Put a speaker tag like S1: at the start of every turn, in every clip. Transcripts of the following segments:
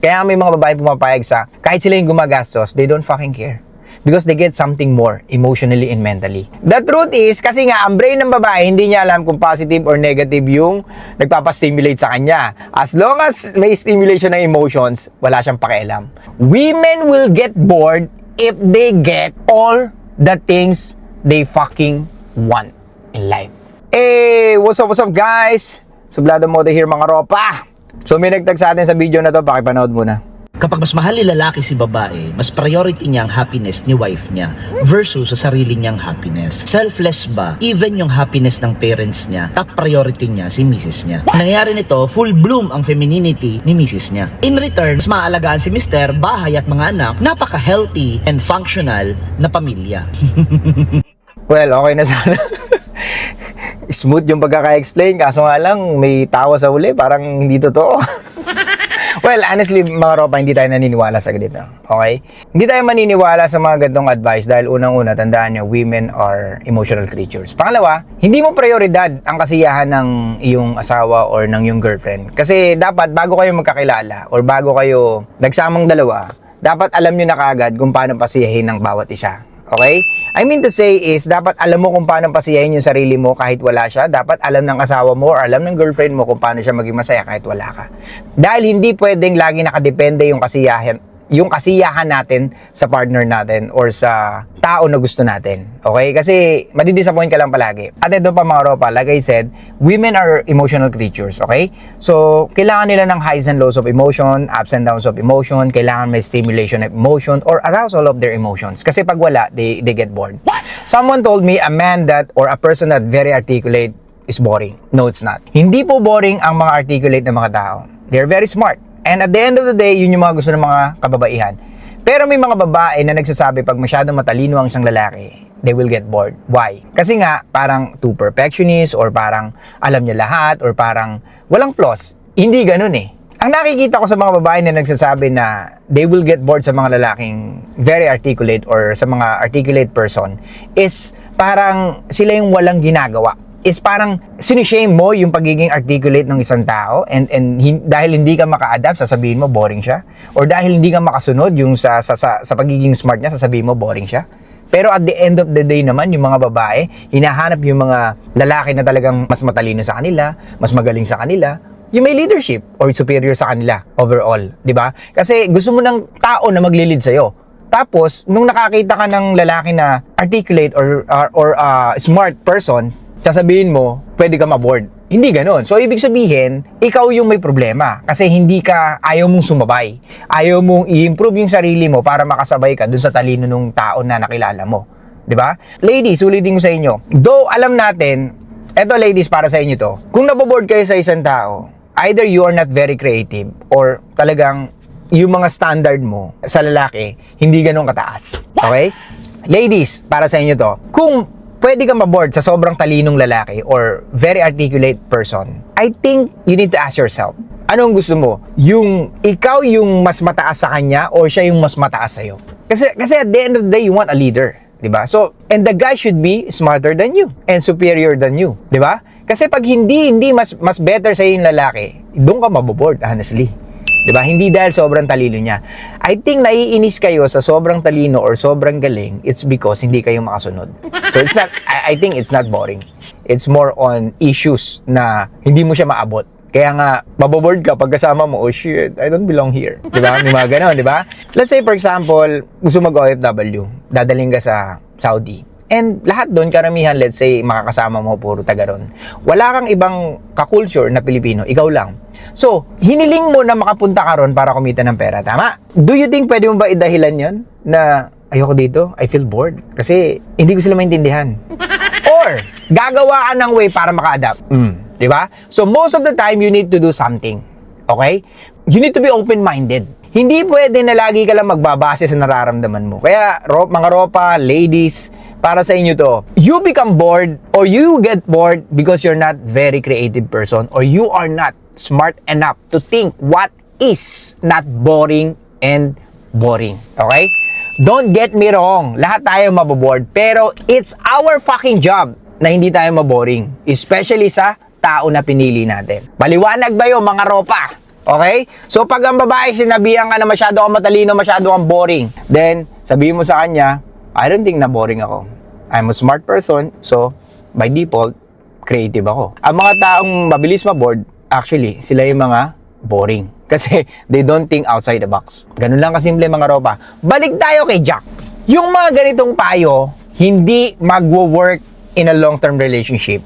S1: Kaya may mga babae pumapayag sa kahit sila yung gumagastos, they don't fucking care. Because they get something more emotionally and mentally. The truth is, kasi nga, ang brain ng babae, hindi niya alam kung positive or negative yung nagpapastimulate sa kanya. As long as may stimulation ng emotions, wala siyang pakialam. Women will get bored if they get all the things they fucking want in life. Hey, what's up guys? Sublado Mode here mga ropa. So may nagtag sa atin sa video na to, pakipanood muna.
S2: Kapag mas mahal ni lalaki si babae, mas priority niya ang happiness ni wife niya versus sa sarili niyang happiness. Selfless ba? Even yung happiness ng parents niya, top priority niya si misis niya. Nangyari nito, full bloom ang femininity ni misis niya. In return, mas maaalagaan si mister, bahay at mga anak, napaka-healthy and functional na pamilya.
S1: Well, okay na sana. Smooth yung pagkaka-explain, kaso nga lang may tawa sa uli, parang hindi totoo. Well, honestly, mga ropa, hindi tayo naniniwala sa ganito. Okay? Hindi tayo maniniwala sa mga ganitong advice dahil unang-una, tandaan nyo, women are emotional creatures. Pangalawa, hindi mo prioridad ang kasiyahan ng iyong asawa or ng iyong girlfriend. Kasi dapat, bago kayo magkakilala or bago kayo nagsamang dalawa, dapat alam nyo na kaagad kung paano pasiyahin ng bawat isa. Okay? I mean to say is, dapat alam mo kung paano pasiyahin yung sarili mo kahit wala siya. Dapat alam ng asawa mo or alam ng girlfriend mo kung paano siya maging masaya kahit wala ka. Dahil hindi pwedeng lagi nakadepende yung kasiyahan natin sa partner natin or sa tao na gusto natin. Okay? Kasi madidisappoint ka lang palagi. At ito pa mga ropa, like I said, women are emotional creatures. Okay? So, kailangan nila ng highs and lows of emotion, ups and downs of emotion, kailangan may stimulation of emotion or arousal of their emotions. Kasi pag wala, they get bored. Someone told me a man that or a person that very articulate is boring. No, it's not. Hindi po boring ang mga articulate na mga tao. They're very smart. And at the end of the day, yun yung mga gusto ng mga kababaihan. Pero may mga babae na nagsasabi pag masyadong matalino ang isang lalaki, they will get bored. Why? Kasi nga, parang too perfectionist or parang alam niya lahat or parang walang flaws. Hindi ganun eh. Ang nakikita ko sa mga babae na nagsasabi na they will get bored sa mga lalaking very articulate or sa mga articulate person is parang sila yung walang ginagawa. Is parang sinishame mo yung pagiging articulate ng isang tao and dahil hindi ka maka-adapt, sasabihin mo boring siya. Or dahil hindi ka makasunod yung sa pagiging smart niya, sasabihin mo boring siya. Pero at the end of the day naman, yung mga babae, hinahanap yung mga lalaki na talagang mas matalino sa kanila, mas magaling sa kanila, yung may leadership or superior sa kanila overall, di ba? Kasi gusto mo ng tao na maglilid sa'yo. Tapos, nung nakakita ka ng lalaki na articulate or smart person, sasabihin mo, pwede ka ma-bored. Hindi ganon. So, ibig sabihin, ikaw yung may problema. Kasi ayaw mong sumabay. Ayaw mong i-improve yung sarili mo para makasabay ka dun sa talino ng tao na nakilala mo. Diba? Ladies, ulitin ko sa inyo. Though, alam natin, eto ladies, para sa inyo to. Kung naboboard kayo sa isang tao, either you are not very creative or talagang yung mga standard mo sa lalaki, hindi ganun kataas. Okay? Ladies, para sa inyo to. Kung pwede ka maboard sa sobrang talinong lalaki or very articulate person, I think you need to ask yourself, anong gusto mo? Yung ikaw yung mas mataas sa kanya or siya yung mas mataas sa'yo? Kasi at the end of the day, you want a leader. Diba? So, and the guy should be smarter than you and superior than you. Diba? Kasi pag hindi mas better sa'yo yung lalaki, doon ka maboboard, honestly. Diba? Hindi dahil sobrang talino niya. I think naiinis kayo sa sobrang talino or sobrang galing, it's because hindi kayo makasunod. So it's not, I think it's not boring. It's more on issues na hindi mo siya maabot. Kaya nga, maboboard ka pag kasama mo, oh shit, I don't belong here. Diba? May mga ganon, diba? Let's say for example, gusto mag-OFW, dadaling ka sa Saudi. And lahat doon, karamihan, let's say, makakasama mo, puro taga ron. Wala kang ibang kakulture na Pilipino, ikaw lang. So, hiniling mo na makapunta ka ron para kumita ng pera, tama? Do you think pwede mo ba idahilan yon na ayoko dito, I feel bored? Kasi hindi ko sila maintindihan. Or, gagawa ka ng way para maka-adapt. Diba? So, most of the time, you need to do something. Okay? You need to be open-minded. Hindi pwede na lagi ka lang magbabase sa nararamdaman mo. Kaya, mga ropa, ladies, para sa inyo to, you become bored or you get bored because you're not very creative person or you are not smart enough to think what is not boring and boring. Okay? Don't get me wrong. Lahat tayo maboboard. Pero it's our fucking job na hindi tayo maboring. Especially sa tao na pinili natin. Maliwanag ba yun, mga ropa? Okay? So, pag ang babae sinabihan ka na masyado kang matalino, masyado kang boring, then, sabihin mo sa kanya, I don't think na boring ako. I'm a smart person, so, by default, creative ako. Ang mga taong mabilis ma-bored, actually, sila yung mga boring. Kasi, they don't think outside the box. Ganun lang kasimple mga ropa. Balik tayo kay Jack. Yung mga ganitong payo, hindi magwo-work in a long-term relationship.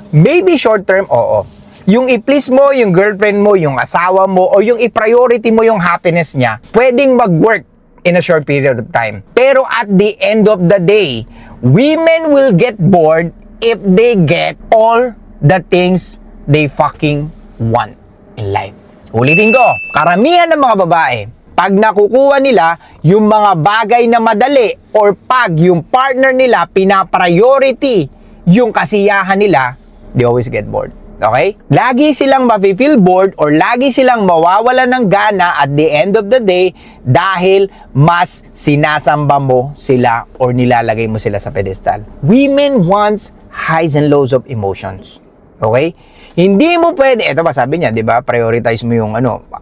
S1: Maybe short-term, oo. Yung i-please mo, yung girlfriend mo, yung asawa mo, o yung i-priority mo yung happiness niya, pwedeng mag-work in a short period of time. Pero at the end of the day, women will get bored if they get all the things they fucking want in life. Ulitin ko, karamihan ng mga babae, pag nakukuha nila yung mga bagay na madali or pag yung partner nila pina-priority yung kasiyahan nila, they always get bored. Okay? Lagi silang mafe-feel bored or lagi silang mawawala ng gana at the end of the day dahil mas sinasamba mo sila or nilalagay mo sila sa pedestal. Women wants highs and lows of emotions. Okay? Hindi mo pwede, ito ba sabi niya, di ba? Prioritize mo yung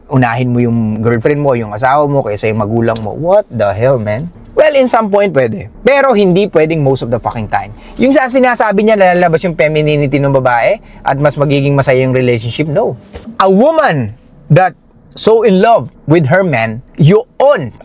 S1: unahin mo yung girlfriend mo, yung asawa mo, kaysa yung magulang mo. What the hell, man? Well, in some point, pwede. Pero hindi pwedeng most of the fucking time. Yung sa sinasabi niya, lalabas yung femininity ng babae at mas magiging masaya yung relationship, no. A woman that so in love with her man, yun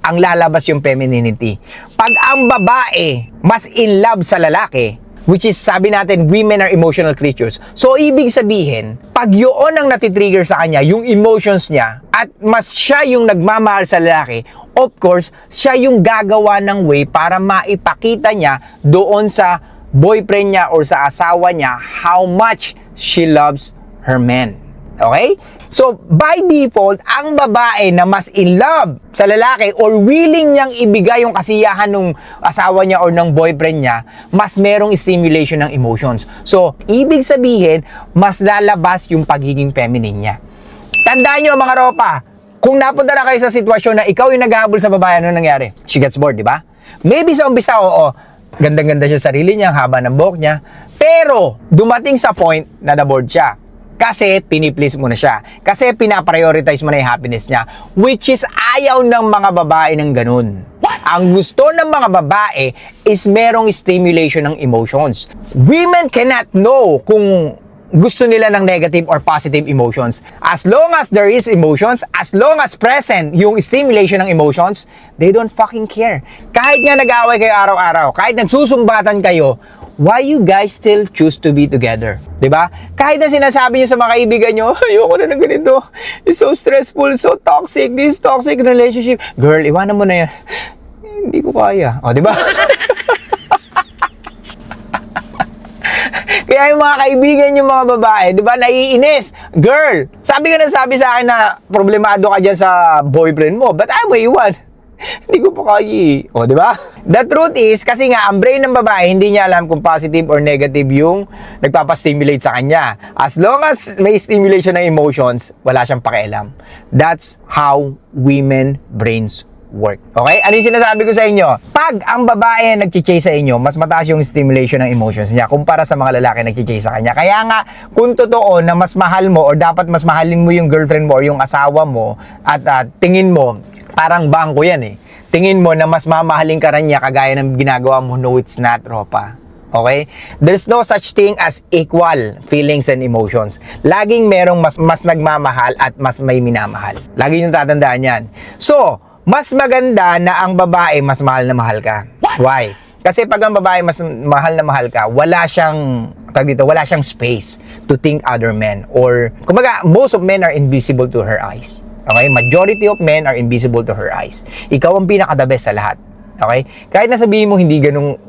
S1: ang lalabas yung femininity. Pag ang babae mas in love sa lalaki, which is, sabi natin, women are emotional creatures. So, ibig sabihin, pag yun ang natitrigger sa kanya, yung emotions niya, at mas siya yung nagmamahal sa lalaki, of course, siya yung gagawa ng way para maipakita niya doon sa boyfriend niya or sa asawa niya how much she loves her man. Okay? So, by default, ang babae na mas in love sa lalaki or willing niyang ibigay yung kasiyahan ng asawa niya or ng boyfriend niya, mas merong stimulation ng emotions. So, ibig sabihin, mas lalabas yung pagiging feminine niya. Tandaan niyo mga ropa, kung napunta na kayo sa sitwasyon na ikaw yung naghahabol sa babae, ano nangyari? She gets bored, di ba? Maybe sa umpisa, oo, ganda-ganda siya sa sarili niya, haba ng buhok niya, pero dumating sa point na na-bored siya. Kasi piniplease mo na siya. Kasi pinaprioritize mo na yung happiness niya. Which is ayaw ng mga babae ng ganun. Ang gusto ng mga babae is merong stimulation ng emotions. Women cannot know kung gusto nila ng negative or positive emotions. As long as there is emotions, as long as present yung stimulation ng emotions, they don't fucking care. Kahit nga nag-away kayo araw-araw, kahit nagsusumbatan kayo, why you guys still choose to be together? Diba? Kahit na sinasabi nyo sa mga kaibigan nyo, ayoko na ng ganito. It's so stressful, so toxic, this toxic relationship. Girl, iwanan mo na yan. Hindi ko kaya. O, diba? Kaya yung mga kaibigan yung mga babae, di ba, naiinis. Girl, sabi sa akin na problemado ka dyan sa boyfriend mo, but I'm iwan. Hindi ko pa kaya. O, di ba? The truth is, kasi nga, ang brain ng babae, hindi niya alam kung positive or negative yung nagpapastimulate sa kanya. As long as may stimulation ng emotions, wala siyang pakialam. That's how women brains work. Okay? Ano yung sinasabi ko sa inyo? Pag ang babae nag-chase sa inyo, mas mataas yung stimulation ng emotions niya kumpara sa mga lalaki nag-chase sa kanya. Kaya nga, kung totoo na mas mahal mo or dapat mas mahalin mo yung girlfriend mo or yung asawa mo at tingin mo, parang bangko yan eh. Tingin mo na mas mamahalin ka rin niya kagaya ng ginagawa mo. No, it's not, Ropa. Okay? There's no such thing as equal feelings and emotions. Laging merong mas nagmamahal at mas may minamahal. Lagi yung tatandaan yan. So, mas maganda na ang babae mas mahal na mahal ka. Why? Kasi pag ang babae mas mahal na mahal ka, wala siyang space to think other men. Or, kumbaga, most of men are invisible to her eyes. Okay? Majority of men are invisible to her eyes. Ikaw ang pinaka-the best sa lahat. Okay? Kahit na sabihin mo hindi ganun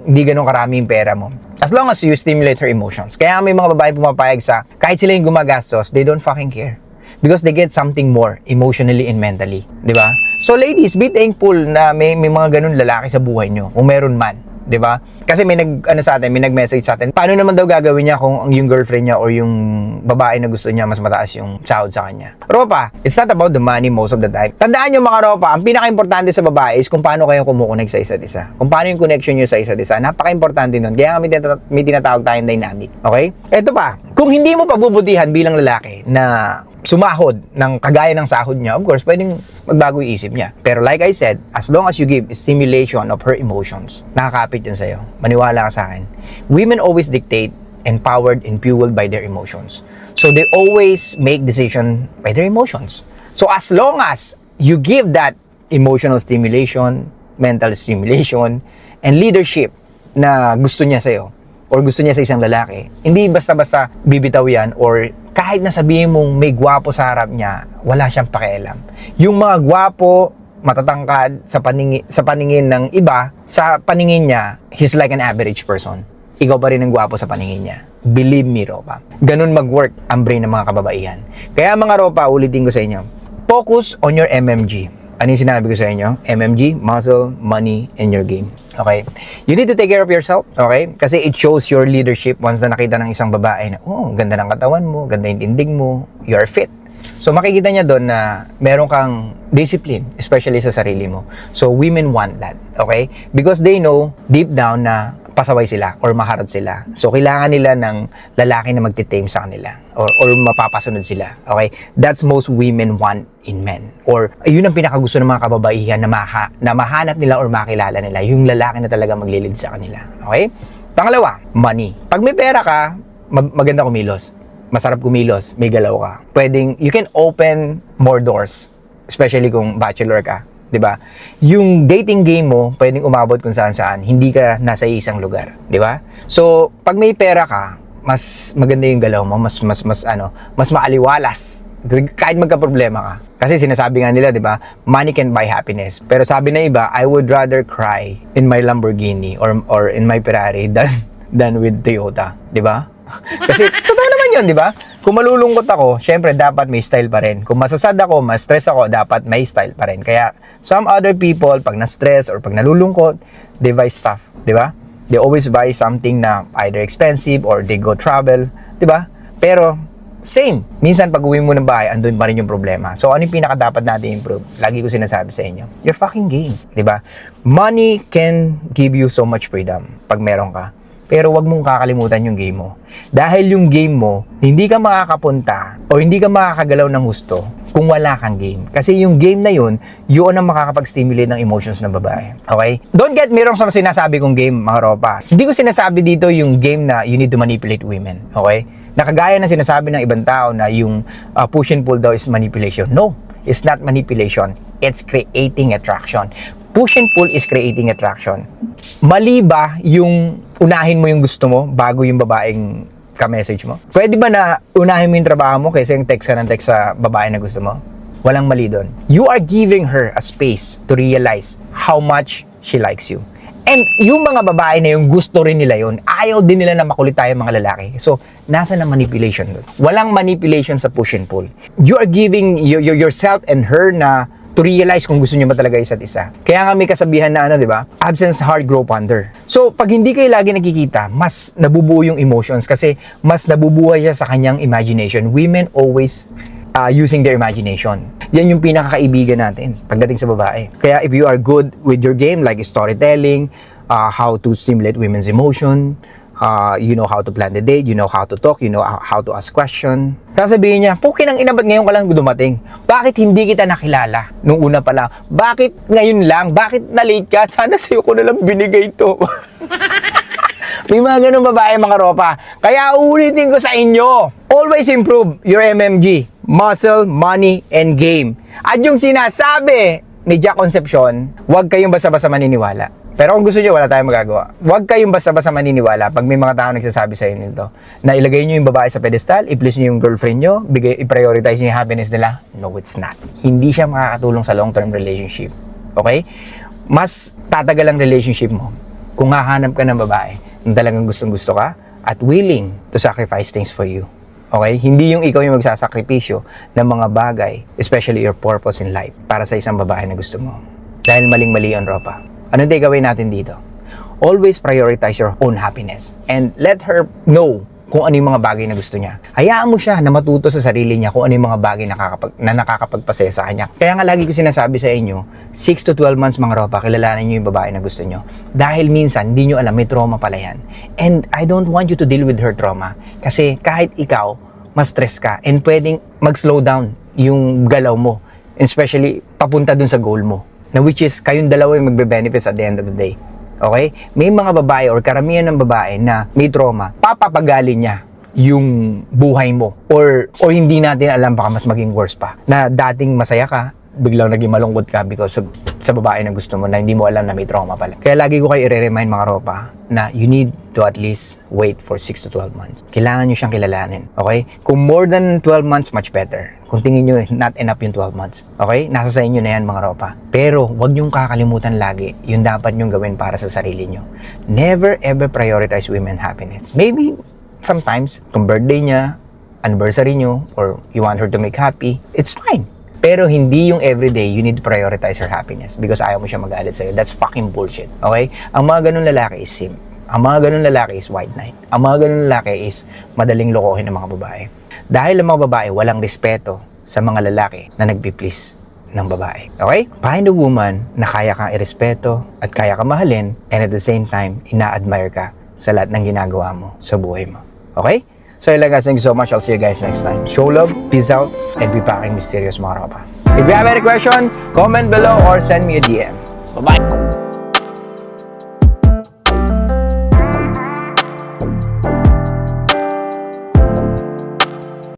S1: karami yung pera mo. As long as you stimulate her emotions. Kaya may mga babae pumapayag sa, kahit sila yung gumagastos, they don't fucking care. Because they get something more emotionally and mentally. Diba? So ladies, be thankful na may mga ganun lalaki sa buhay nyo. Kung meron man. Diba? Kasi may nag-message sa atin. Paano naman daw gagawin niya kung yung girlfriend niya or yung babae na gusto niya mas mataas yung sahod sa kanya? Ropa, it's not about the money most of the time. Tandaan nyo mga Ropa, ang pinaka-importante sa babae is kung paano kayo kumukunik sa isa't isa. Kung paano yung connection nyo sa isa't isa. Napaka-importante nun. Kaya may tinatawag tayong dynamic. Okay? Eto pa. Kung hindi mo pagbubutihan bilang lalaki na sumahod ng kagaya ng sahod niya, of course, pwedeng magbago yung isip niya. Pero like I said, as long as you give stimulation of her emotions, nakakapit yun sa'yo. Maniwala ka sa akin. Women always dictate, empowered and fueled by their emotions. So they always make decision by their emotions. So as long as you give that emotional stimulation, mental stimulation, and leadership na gusto niya sa'yo, or gusto niya sa isang lalaki, hindi basta-basta bibitaw yan, or kahit na sabihin mong may gwapo sa harap niya, wala siyang pakialam. Yung mga gwapo, matatangkad sa paningin ng iba, sa paningin niya, he's like an average person. Ikaw pa rin ang gwapo sa paningin niya. Believe me, Ropa. Ganun mag-work ang brain ng mga kababaihan. Kaya mga Ropa, ulitin ko sa inyo, focus on your MMG. Ano yung sinabi ko sa inyo? MMG, muscle, money, and your game. Okay? You need to take care of yourself. Okay? Kasi it shows your leadership once na nakita ng isang babae na, oh, ganda ng katawan mo, ganda yung tindig mo, you are fit. So makikita niya doon na meron kang discipline, especially sa sarili mo. So women want that. Okay? Because they know deep down na pasaway sila or maharot sila. So, kailangan nila ng lalaki na magtitame sa kanila or mapapasunod sila. Okay? That's most women want in men. Or, yun ang pinakagusto ng mga kababaihan na mahanap nila or makilala nila. Yung lalaki na talaga maglilid sa kanila. Okay? Pangalawa, money. Pag may pera ka, maganda kumilos. Masarap kumilos. May galaw ka. You can open more doors. Especially kung bachelor ka. 'Di ba? Yung dating game mo, pwedeng umabot kung saan-saan, hindi ka nasa isang lugar, 'di ba? So, pag may pera ka, mas maganda yung galaw mo, mas maaliwalas. Kahit magka-problema ka. Kasi sinasabi nga nila, 'di ba? Money can buy happiness. Pero sabi na iba, I would rather cry in my Lamborghini or in my Ferrari than with Toyota, 'di ba? Kasi totoo naman 'yun, 'di ba? Kung malulungkot ako, syempre dapat may style pa rin. Kung masasad ako, ma-stress ako, dapat may style pa rin. Kaya some other people, pag na-stress or pag nalulungkot, they buy stuff, 'di ba? They always buy something na either expensive or they go travel, 'di ba? Pero same. Minsan pag uwi mo ng bahay, andun pa rin yung problema. So ano yung pinaka dapat natin improve? Lagi ko sinasabi sa inyo, your fucking game, 'di ba? Money can give you so much freedom pag meron ka. Pero wag mong kakalimutan yung game mo. Dahil yung game mo, hindi ka makakapunta o hindi ka makakagalaw ng gusto kung wala kang game. Kasi yung game na yun ang makakapag-stimulate ng emotions ng babae. Okay? Don't get me wrong sa sinasabi kong game, mga Ropa. Hindi ko sinasabi dito yung game na you need to manipulate women. Okay? Nakagaya na sinasabi ng ibang tao na yung push and pull daw is manipulation. No, it's not manipulation. It's creating attraction. Push and pull is creating attraction. Mali ba yung unahin mo yung gusto mo bago yung babaeng ka-message mo? Pwede ba na unahin mo yung trabaho mo kaysa yung text ka ng text sa babae na gusto mo? Walang mali doon. You are giving her a space to realize how much she likes you. And yung mga babae na yung gusto rin nila yun, ayaw din nila na makulit tayo mga lalaki. So, nasa na manipulation doon? Walang manipulation sa push and pull. You are giving yourself and her na to realize kung gusto niyo ba talaga isa't isa. Kaya nga may kasabihan na di ba? Absence heart grow fonder. So, pag hindi kayo lagi nakikita, mas nabubuo yung emotions kasi mas nabubuhay siya sa kanyang imagination. Women always using their imagination. Yan yung pinakakaibigan natin pagdating sa babae. Kaya if you are good with your game, like storytelling, how to stimulate women's emotion, you know how to plan the date, you know how to talk, you know how to ask question. Sasabihin niya, pukin ang ina, ba't ngayon ka lang dumating? Bakit hindi kita nakilala nung una pa lang? Bakit ngayon lang? Bakit na-late ka? Sana sa'yo ko na lang binigay ito. May mga ganun babae, mga Ropa. Kaya uulitin ko sa inyo, always improve your MMG, muscle, money, and game. At yung sinasabi ni Jack Concepcion, huwag kayong basta-basta maniniwala. Pero kung gusto nyo, wala tayong magagawa. Huwag kayong basta-basta maniniwala pag may mga tao nagsasabi sa inyo nito na ilagay nyo yung babae sa pedestal, i-please nyo yung girlfriend nyo, i-prioritize nyo yung happiness nila. No, it's not. Hindi siya makakatulong sa long-term relationship. Okay? Mas tatagal ang relationship mo kung hahanap ka ng babae na talagang gustong-gusto ka at willing to sacrifice things for you. Okay? Hindi yung ikaw yung magsasakripisyo ng mga bagay, especially your purpose in life, para sa isang babae na gusto mo. Dahil maling-mali yun, Ropa. Anong takeaway natin dito? Always prioritize your own happiness and let her know kung ano yung mga bagay na gusto niya. Hayaan mo siya na matuto sa sarili niya kung ano yung mga bagay na nakakapagpasaya sa kanya. Kaya nga lagi ko sinasabi sa inyo, 6 to 12 months mga ropa, kilalanin niyo yung babae na gusto niyo. Dahil minsan, hindi niyo alam, may trauma pala yan. And I don't want you to deal with her trauma. Kasi kahit ikaw, ma-stress ka and pwedeng mag-slow down yung galaw mo. Especially, papunta dun sa goal mo. Na which is, kayong dalawa yung magbe-benefits at the end of the day. Okay? May mga babae or karamihan ng babae na may trauma, papapagalin niya yung buhay mo. Or hindi natin alam, baka mas maging worse pa. Na dating masaya ka, biglang naging malungkot ka because sa babae na gusto mo na hindi mo alam na may trauma pala. Kaya lagi ko kayo i-remind mga ropa na you need to at least wait for 6 to 12 months. Kailangan nyo siyang kilalanin. Okay? Kung more than 12 months, much better. Kung tingin nyo not enough yung 12 months. Okay? Nasa sa inyo na yan mga ropa. Pero huwag nyong kakalimutan lagi yung dapat nyong gawin para sa sarili nyo. Never ever prioritize women's happiness. Maybe sometimes, kung birthday niya, anniversary nyo, or you want her to make happy, it's fine. Pero hindi yung everyday, you need to prioritize her happiness because ayaw mo siya magalit sa'yo. That's fucking bullshit. Okay? Ang mga ganun lalaki is simp. Ang mga ganun lalaki is white knight. Ang mga ganun lalaki is madaling lokohin ng mga babae. Dahil ang mga babae walang respeto sa mga lalaki na nagpi-please ng babae. Okay? Find a woman na kaya kang irespeto at kaya kang mahalin and at the same time, ina-admire ka sa lahat ng ginagawa mo sa buhay mo. Okay? So yun lang guys, thank you so much. I'll see you guys next time. Show love, peace out, and be packing mysterious mga ropa. If you have any question, comment below or send me a DM. Bye-bye!